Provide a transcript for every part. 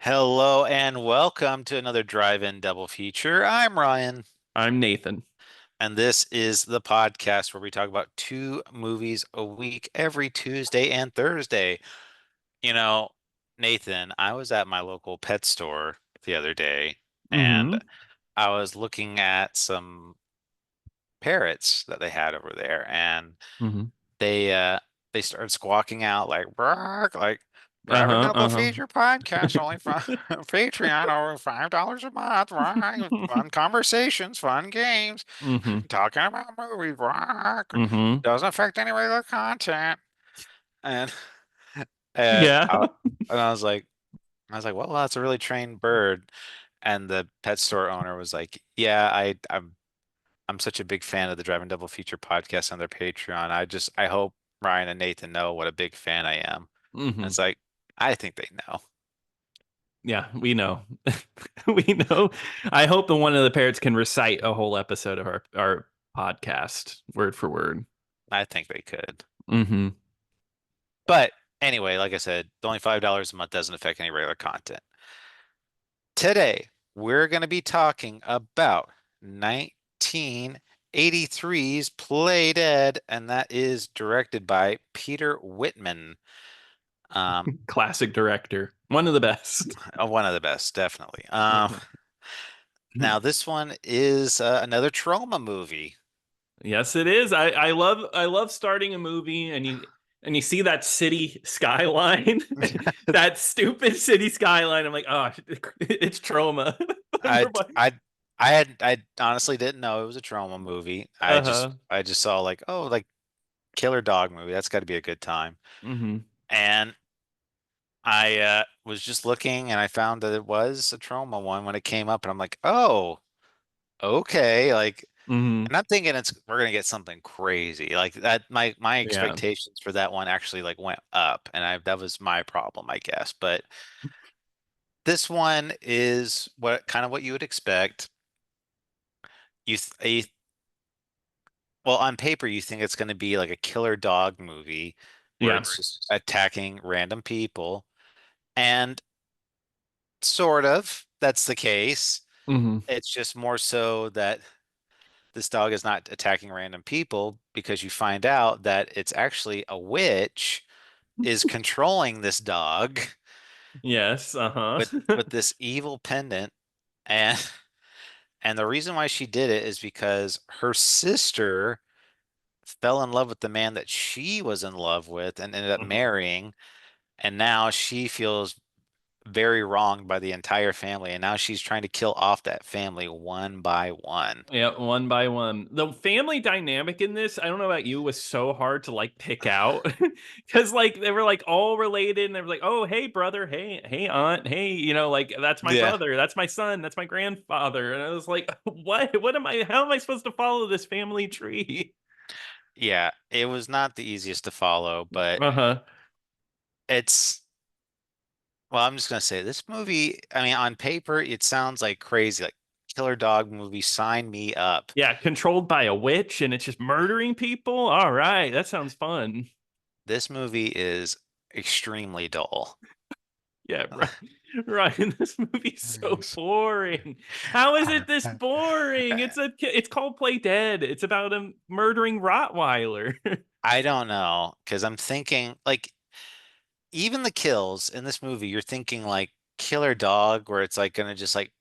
Hello and welcome to another drive-in double feature. I'm Ryan, I'm Nathan. and this is the podcast where we talk about two movies a week every Tuesday and Thursday. You know, Nathan, I was at my local pet store the other day and Mm-hmm. I was looking at some parrots that they had over there, and Mm-hmm. they uh they started squawking out like bark, like driving Uh-huh. double Uh-huh. feature podcast only for Patreon over $5 a month, right? Fun conversations, fun games, Mm-hmm. talking about movies, rock. Mm-hmm. Doesn't affect any regular content. And and Yeah. I, and I was like, well, that's a really trained bird. And the pet store owner was like, yeah, I'm such a big fan of the Driving Double Feature podcast on their Patreon. I hope Ryan and Nathan know what a big fan I am. And Mm-hmm. it's like, I think they know. Yeah, we know. We know. I hope the one of the parrots can recite a whole episode of our podcast word for word. I think they could. Mm-hmm. But anyway, like I said, only $5 a month doesn't affect any regular content. Today, we're going to be talking about 1983's Play Dead, and that is directed by Peter Whitman. Um, Classic director. One of the best. One of the best, definitely. Mhm. Now this one is another trauma movie. Yes, it is. I love starting a movie and you see that city skyline, that stupid city skyline. I'm like, oh, it's trauma. I Everybody. I honestly didn't know it was a trauma movie. I just Uh-huh. I just saw like, oh, like killer dog movie. That's got to be a good time. Mm-hmm. And I was just looking and I found that it was a trauma one when it came up, and I'm like, oh, okay. Like, Mm-hmm. and I'm thinking we're gonna get something crazy like that. My Yeah. expectations for that one actually like went up, and I that was my problem, I guess. But this one is what you would expect. You, th- you well, on paper, you think it's going to be like a killer dog movie where Yeah. it's just attacking random people, and sort of that's the case. Mm-hmm. It's just more so that this dog is not attacking random people because you find out that it's actually a witch is controlling this dog Yes. Uh-huh. with this evil pendant, and and the reason why she did it is because her sister fell in love with the man that she was in love with and ended up Mhm. marrying, and now she feels very wronged by the entire family, and now she's trying to kill off that family one by one. Yeah, one by one. The family dynamic in this, I don't know about you, was so hard to like pick out because like they were like all related, and they were like, "Oh, hey brother, hey aunt, hey, like that's my Yeah. brother, that's my son, that's my grandfather," and I was like, "What? What am I? How am I supposed to follow this family tree?" Yeah, it was not the easiest to follow, but Uh huh. it's well, I'm just gonna say this movie, I mean, on paper, it sounds like crazy, like killer dog movie, sign me up. Yeah, controlled by a witch, and it's just murdering people. All right, that sounds fun. This movie is extremely dull. Yeah, right. Ryan, this movie's so boring. How is it this boring? It's called Play Dead. It's about a murdering Rottweiler. I don't know, because I'm thinking like even the kills in this movie, you're thinking like killer dog, where it's like gonna just like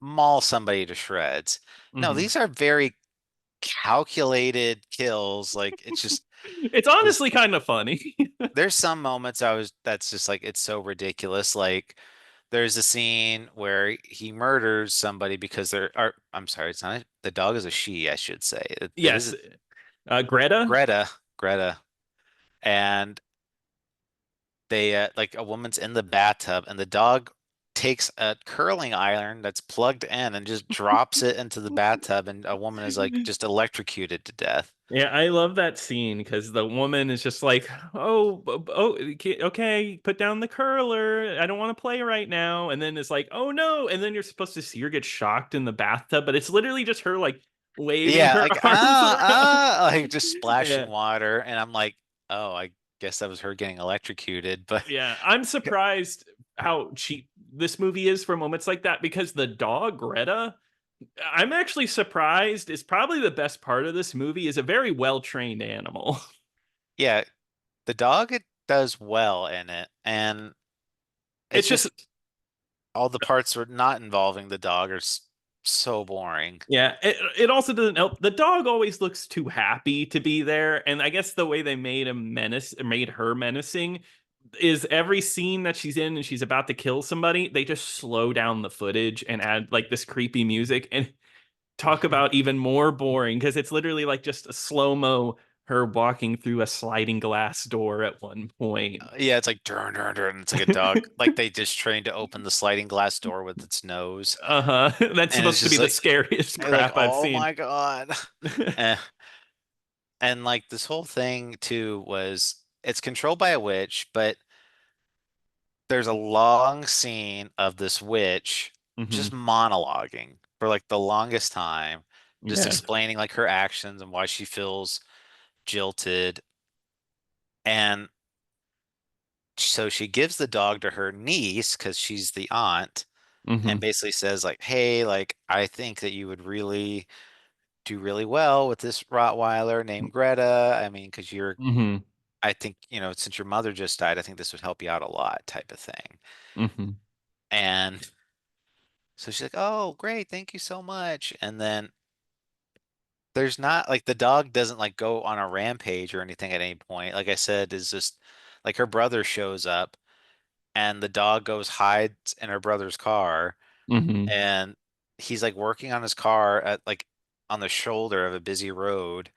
maul somebody to shreds. No, Hmm. these are very calculated kills. Like it's just It's this. honestly kind of funny. There's some moments that's just like it's so ridiculous. Like there's a scene where he murders somebody because I'm sorry, it's not the dog is a she, I should say. It Yes. is Greta? Greta, Greta, and they like a woman's in the bathtub and the dog takes a curling iron that's plugged in and just drops it into the bathtub, and a woman is like just electrocuted to death. Yeah, I love that scene because the woman is just like, "Oh, okay, put down the curler. I don't want to play right now." And then it's like, "Oh no!" And then you're supposed to see her get shocked in the bathtub, but it's literally just her like waving Yeah, her like arms around. like just splashing Yeah, water, and I'm like, oh, I guess that was her getting electrocuted. But yeah. I'm surprised how cheap this movie is for moments like that because the dog Greta, I'm actually surprised, is probably the best part of this movie, is a very well trained animal. Yeah, the dog it does well in it, and it's It's just, just all the parts are not involving the dog are so boring. yeah, it also doesn't help. The dog always looks too happy to be there, and I guess the way they made her menacing is every scene that she's in and she's about to kill somebody, they just slow down the footage and add like this creepy music and talk about even more boring because it's literally like just a slow-mo her walking through a sliding glass door at one point. Yeah, it's like durr, durr, durr, and it's like a dog, like they just trained to open the sliding glass door with its nose, Uh-huh. That's and it's supposed to be just the like, scariest like crap I've oh seen. my God. Eh, and like this whole thing too was it's controlled by a witch, but there's a long scene of this witch just Hmm. monologuing for like the longest time, just Yeah. explaining like her actions and why she feels jilted. And so she gives the dog to her niece because she's the aunt and Hmm. basically says like, "Hey, like I think that you would really do really well with this Rottweiler named Greta. I mean, because you're, Hmm. I think, since your mother just died, I think this would help you out a lot," type of thing. Hmm. And so she's like, "Oh, great, thank you so much." And then there's not like the dog doesn't like go on a rampage or anything at any point. Like I said, is just like her brother shows up and the dog goes hides in her brother's car Hmm. and he's like working on his car at like on the shoulder of a busy road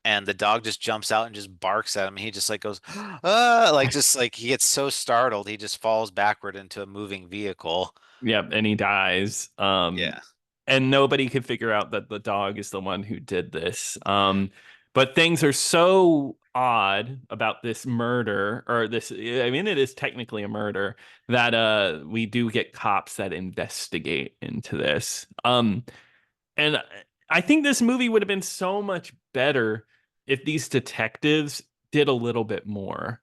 and the dog just jumps out and just barks at him. He just like goes, ah, like just like he gets so startled, he just falls backward into a moving vehicle. Yep, and he dies. Yeah. And nobody could figure out that the dog is the one who did this. But things are so odd about this murder, or this, I mean, it is technically a murder, that we do get cops that investigate into this. And I think this movie would have been so much better if these detectives did a little bit more.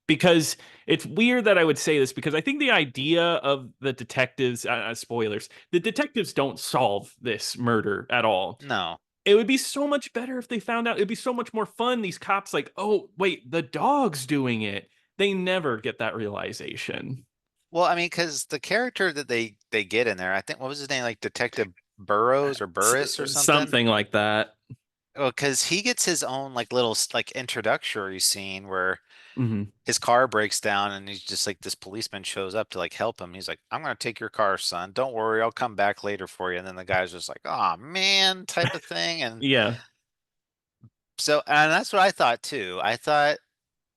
Because it's weird that I would say this because I think the idea of the detectives, spoilers, the detectives don't solve this murder at all. No. It would be so much better if they found out. It'd be so much more fun. These cops, like, oh, wait, the dog's doing it. They never get that realization. Well, I mean, because the character that they get in there, I think what was his name, like Detective Burrows or S- Burris or something? Something like that. Well, because he gets his own like little like introductory scene where Hmm. his car breaks down and he's just like this policeman shows up to like help him. He's like, "I'm gonna take your car, son. Don't worry, I'll come back later for you." And then the guy's just like, "Oh man," type of thing. And Yeah. so, and that's what I thought too. I thought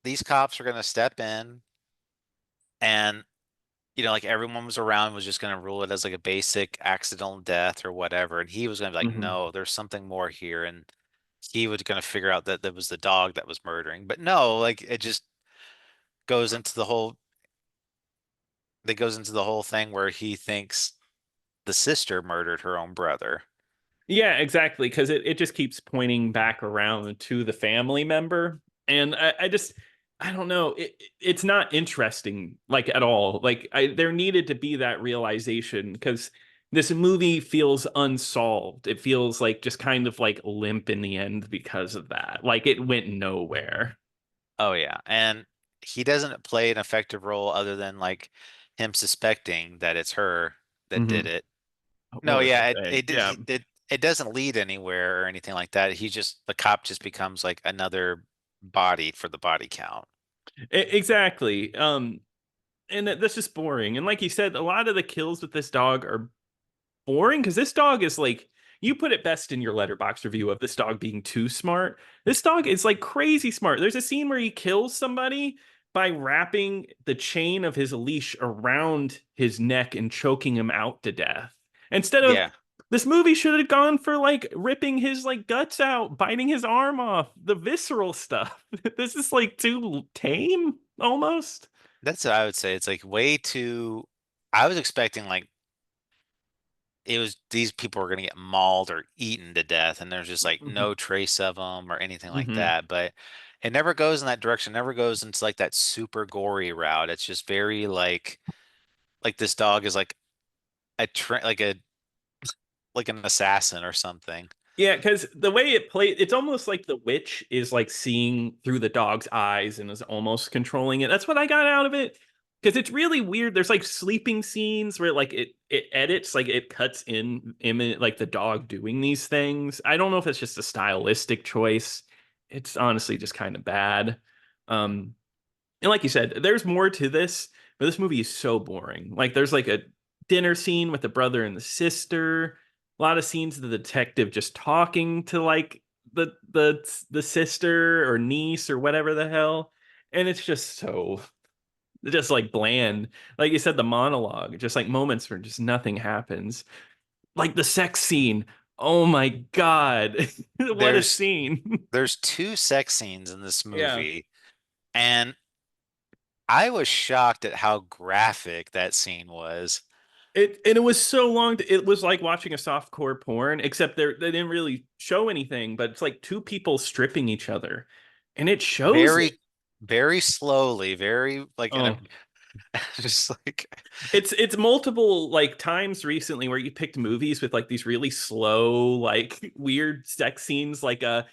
these cops were gonna step in and like everyone was around was just gonna rule it as like a basic accidental death or whatever. And he was gonna be like, Hmm. "No, there's something more here." And he was gonna figure out that that was the dog that was murdering. But no, like it just goes into the whole that goes into the whole thing where he thinks the sister murdered her own brother. Yeah, exactly. Because it just keeps pointing back around to the family member. And I just, I don't know. It's not interesting, like at all. Like, there needed to be that realization because this movie feels unsolved. It feels like just kind of like limp in the end because of that. Like, it went nowhere. Oh yeah. And he doesn't play an effective role other than like him suspecting that it's her that did Hmm. it. What No, was I yeah, saying? Yeah. it doesn't lead anywhere or anything like that. He just the cop just becomes like another body for the body count. Exactly. And that's just boring. And like you said, a lot of the kills with this dog are boring because this dog is like, you put it best in your letterbox review of this dog being too smart. This dog is like crazy smart. There's a scene where he kills somebody by wrapping the chain of his leash around his neck and choking him out to death. Instead of, Yeah, this movie should have gone for like ripping his like guts out, biting his arm off, the visceral stuff. This is like too tame almost. that's what I would say. It's like way too. I was expecting like it was these people were gonna get mauled or eaten to death, and there's just like Hmm. no trace of them or anything like Hmm. that. But it never goes in that direction. It never goes into like that super gory route. It's just very like this dog is like like an assassin or something. Yeah, because the way it plays, it's almost like the witch is like seeing through the dog's eyes and is almost controlling it. That's what I got out of it. Because it's really weird. There's like sleeping scenes where like it edits, like it cuts in like the dog doing these things. I don't know if it's just a stylistic choice. It's honestly just kind of bad. Um, and like you said, there's more to this, but this movie is so boring. Like there's like a dinner scene with the brother and the sister, a lot of scenes of the detective just talking to like the sister or niece or whatever the hell. And it's just so just like bland. Like you said, the monologue, just like moments where just nothing happens. Like the sex scene. Oh my God. What a There's scene. there's two sex scenes in this Yeah. movie, and I was shocked at how graphic that scene was. It was so long. It was like watching a softcore porn, except they didn't really show anything. But it's like two people stripping each other, and it shows it. Very, very slowly, very like in a Oh, just like it's multiple like times recently where you picked movies with like these really slow, like weird sex scenes, like the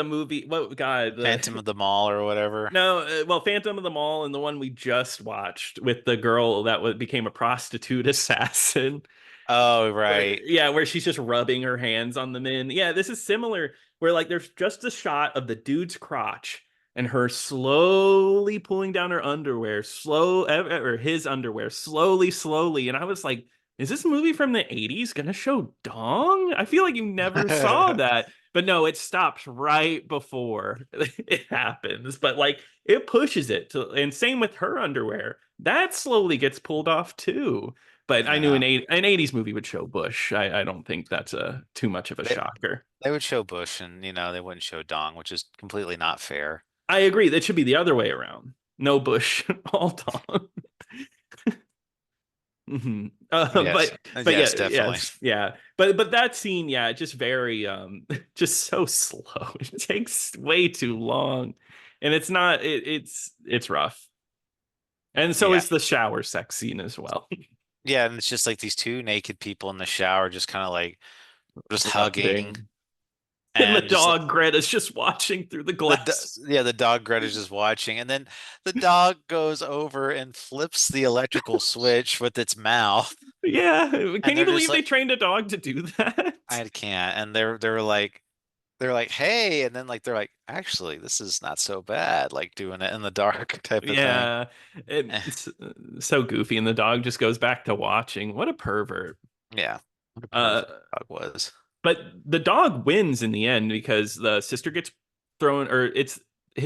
movie. What God Phantom the of the Mall or whatever. No, well, Phantom of the Mall and the one we just watched with the girl that became a prostitute assassin. Oh, Where right. yeah, where she's just rubbing her hands on the men. Yeah, this is similar where like there's just a shot of the dude's crotch and her slowly pulling down her underwear, or his underwear, slowly. And I was like, is this movie from the 80s gonna show dong? I feel like you never saw that. But no, it stops right before it happens. But like it pushes it to, and same with her underwear. That slowly gets pulled off too. But I knew Yeah. an 80s movie would show Bush. I don't think that's a too much of a They shocker. they would show Bush and they wouldn't show Dong, which is completely not fair. I agree. That should be the other way around. No Bush, all Tom. hmm Yes. but yeah, Yes, definitely. yeah. But that scene, yeah, just very just so slow. It takes way too long, and it's not. It's rough, and so Yeah. is the shower sex scene as well. Yeah, and it's just like these two naked people in the shower just kind of like just hugging Rubbing. And the and just dog Greta's just watching through the glass. yeah, the dog Greta's just watching, and then the dog goes over and flips the electrical switch with its mouth, Yeah. and Can you they're just believe they like, trained a dog to do that? I can't, and they're like, hey, and then like they're like, actually, this is not so bad, like doing it in the dark type of thing. Yeah. Eh, It's so goofy. And the dog just goes back to watching. What a pervert. yeah, what a Uh, pervert dog was. but the dog wins in the end because the sister gets thrown, or it's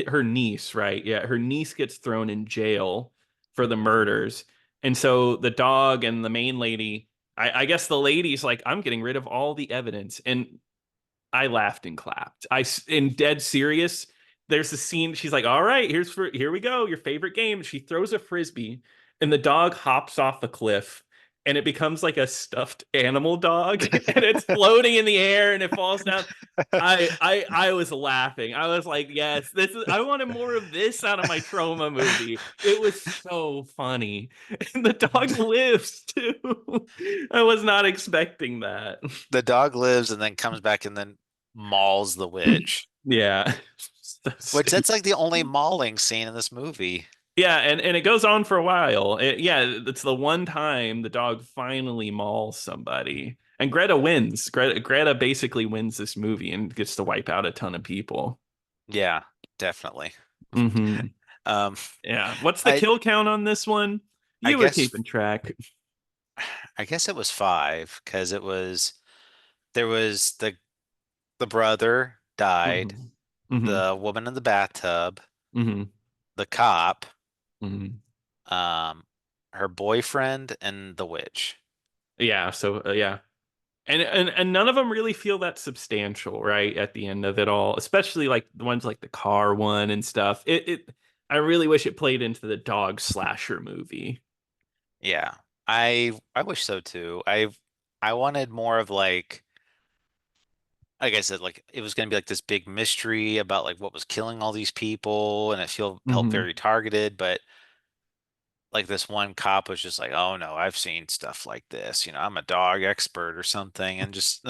her niece, right? Yeah. Her niece gets thrown in jail for the murders. And so the dog and the main lady, I guess the lady's like, I'm getting rid of all the evidence. And I laughed and clapped. In dead serious. There's a scene. She's like, "All right, here we go. Your favorite game." She throws a frisbee, and the dog hops off the cliff, and it becomes like a stuffed animal dog, and it's floating in the air, and it falls down. I was laughing. I was like, "Yes, this is." I wanted more of this out of my trauma movie. It was so funny, and the dog lives too. I was not expecting that. The dog lives and then comes back and then mauls the witch, Yeah. So which stupid. that's like the only mauling scene in this movie. Yeah, and it goes on for a while. Yeah, it's the one time the dog finally mauls somebody. And Greta wins. Greta basically wins this movie and gets to wipe out a ton of people. Yeah, definitely. hmm Um, Yeah. What's the I kill count on this one? I You were guess keeping track. I guess it was five because there was the brother died, hmm hmm the woman in the bathtub, hmm the cop, hmm um, her boyfriend, and the witch. Yeah, so yeah. And none of them really feel that substantial, right? At the end of it all, especially like the ones like the car one and stuff. I really wish it played into the dog slasher movie. Yeah, I wish so too. I wanted more of like like I said, like it was going to be like this big mystery about like what was killing all these people, and it felt Hmm. very targeted. But like this one cop was just like, "Oh no, I've seen stuff like this. I'm a dog expert or something," and just,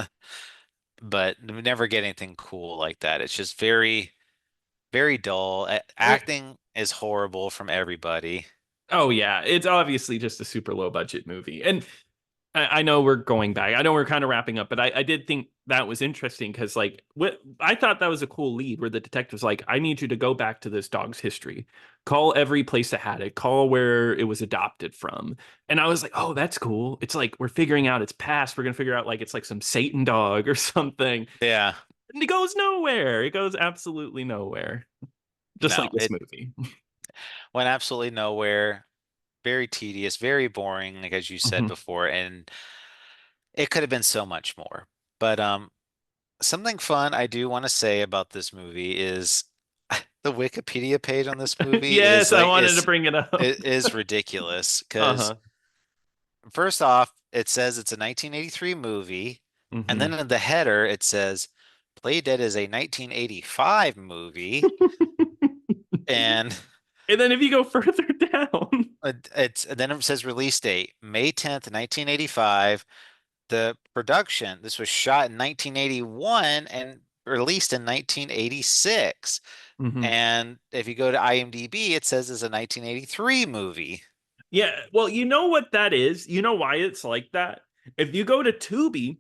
but we never get anything cool like that. It's just very, very dull. Acting is horrible from everybody. Oh yeah, it's obviously just a super low budget movie. And I know we're going back. I know we're kind of wrapping up, but I did think that was interesting because, like, what I thought that was a cool lead where the detective's like, I need you to go back to this dog's history, call every place it had it, call where it was adopted from. And I was like, oh, that's cool. It's like we're figuring out its past. We're gonna figure out like it's like some Satan dog or something. Yeah, And it goes nowhere. It goes absolutely nowhere. Just like no, this it movie. went absolutely nowhere. Very tedious, very boring, like as you said Mhm. before, and it could have been so much more. But something fun I do want to say about this movie is the Wikipedia page on this movie is Yes, I like wanted to bring it up. is ridiculous because Uh-huh. first off, it says it's a 1983 movie, and then Hmm. in the header it says Play Dead is a 1985 movie, and And then if you go further down, and then it says release date May 10th, 1985. The production, this was shot in 1981 and released in 1986. hmm, And if you go to IMDb, it says it's a 1983 movie. yeah, well, you know what that is? You know why it's like that? If you go to Tubi,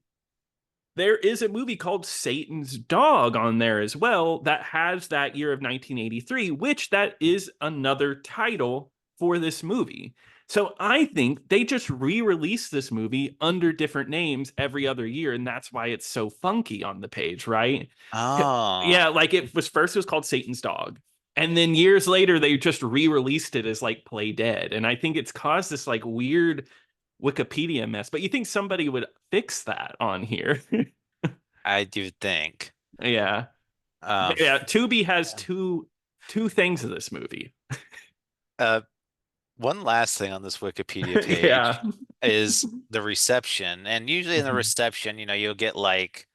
there is a movie called Satan's Dog on there as well that has that year of 1983, which that is another title for this movie. So I think they just re-release this movie under different names every other year, and that's why it's so funky on the page, right? Oh, Yeah, like it was called Satan's Dog. And then years later, they just re-released it as like Play Dead. And I think it's caused this like weird Wikipedia mess. But you think somebody would fix that on here? I do think. Yeah. Um, Yeah. Tubi has two things of this movie. uh, one last thing on this Wikipedia page Yeah. is the reception. And usually in the Mhm. reception, you'll get like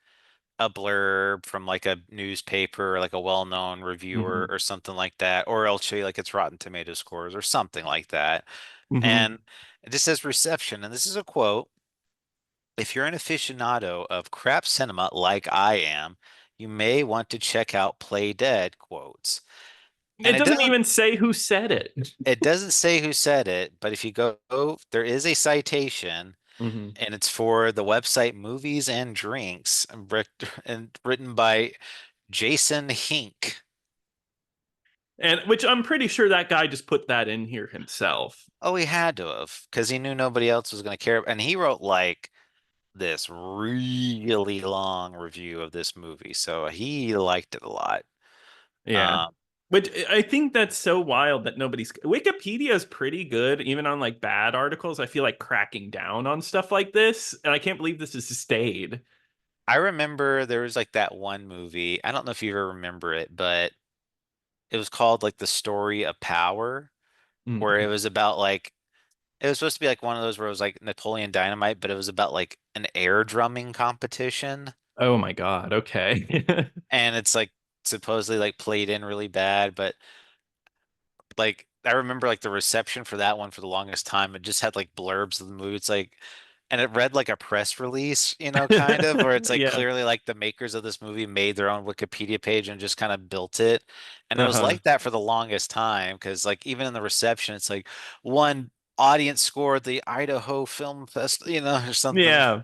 a blurb from like a newspaper or like a well-known reviewer Mhm. or something like that, or it'll show you like its Rotten Tomato scores or something like that. Mhm. And it just says reception, and this is a quote. If you're an aficionado of crap cinema like I am, you may want to check out Play Dead quotes. And It doesn't even say who said it. it doesn't say who said it, but if you go, there is a citation, Mhm. and it's for the website Movies and Drinks, and written by Jason Hink. And which I'm pretty sure that guy just put that in here himself. Oh, he had to have, because he knew nobody else was going to care. And he wrote like this really long review of this movie, so he liked it a lot. Yeah. Um, Which I think that's so wild that nobody's Wikipedia is pretty good, even on like bad articles. I feel like cracking down on stuff like this, and I can't believe this has stayed. I remember there was like that one movie. I don't know if you ever remember it, but it was called like The Story of Power, where it Mm. was about like it was supposed to be like one of those where it was like Napoleon Dynamite, but it was about like an air drumming competition, Oh my God. Okay. and it's like supposedly like played in really bad, but like I remember like the reception for that one for the longest time. It just had like blurbs of the movie. It's like, and it read like a press release, kind of, where it's like Yeah. clearly like the makers of this movie made their own Wikipedia page and just kind of built it. And it was Uh-huh. like that for the longest time because like even in the reception, it's like one audience score at the Idaho Film Fest, or something. Yeah.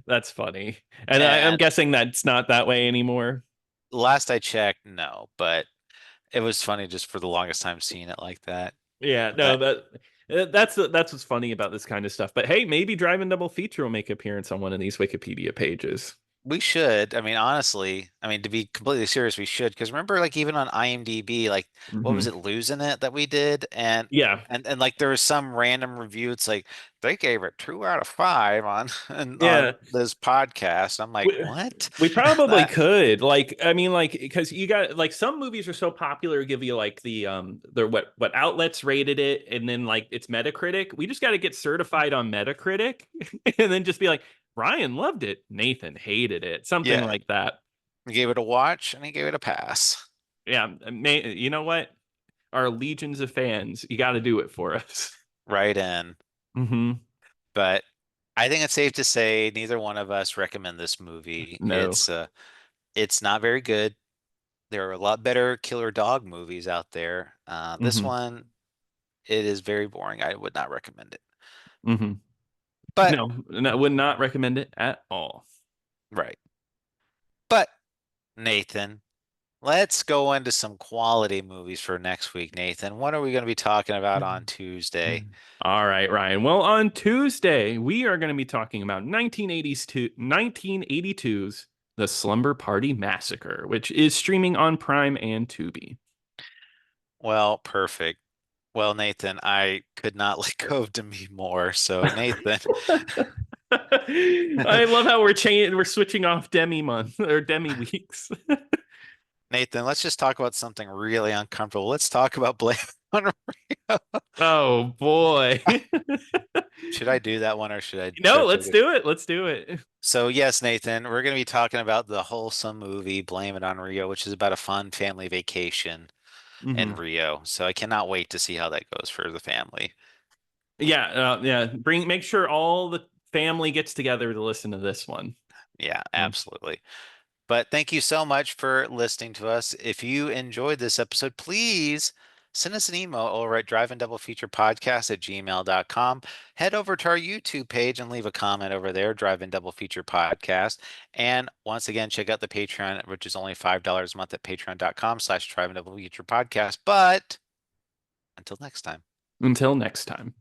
That's funny. And I'm And guessing that's not that way anymore. last I checked, no, but it was funny just for the longest time seeing it like that. Yeah, no, But that's what's funny about this kind of stuff. But hey, maybe Drive and Double Feature will make an appearance on one of these Wikipedia pages. we should. I mean, honestly, I mean, to be completely serious, we should. Because remember, like even on IMDb, like what was Hmm. it, Losing It that we did, and Yeah. and like there was some random review. It's like they gave it 2 out of 5 on and Yeah. on this podcast. I'm like, We, what? we probably That could. Like, I mean, like, because you got like some movies are so popular, give you like the what outlets rated it, and then like it's Metacritic. We just got to get certified on Metacritic, and then just be like, Ryan loved it. Nathan hated it. Something Yeah, like that. he gave it a watch and he gave it a pass. Yeah, you know what? Our legions of fans, you got to do it for us. Right in. Hmm. But I think it's safe to say neither one of us recommend this movie. No. It's not very good. There are a lot better killer dog movies out there. This Hmm. one, it is very boring. I would not recommend it. Hmm. But No, no, would not recommend it at all. right. But Nathan, let's go into some quality movies for next week, Nathan. What are we going to be talking about on Tuesday? All right, Ryan. Well, on Tuesday, we are going to be talking about 1982's The Slumber Party Massacre, which is streaming on Prime and Tubi. Well, perfect. Well, Nathan, I could not let go of Demi Moore. So, Nathan, I love how we're switching off Demi month or Demi weeks. Nathan, let's just talk about something really uncomfortable. Let's talk about Blame on Rio. Oh boy. Should I do that one or should I No, take let's it? do it. Let's do it. So, yes, Nathan, we're going to be talking about the wholesome movie Blame It on Rio, which is about a fun family vacation in Hmm. Rio. So, I cannot wait to see how that goes for the family. Yeah, yeah. Make sure all the family gets together to listen to this one. Yeah, Mm. absolutely. But thank you so much for listening to us. If you enjoyed this episode, please send us an email over at drivein-double-feature-podcast@gmail.com. Head over to our YouTube page and leave a comment over there, Drive In Double Feature Podcast. And once again, check out the Patreon, which is only $5 a month at patreon.com/drive-in-double-feature podcast. But until next time. Until next time.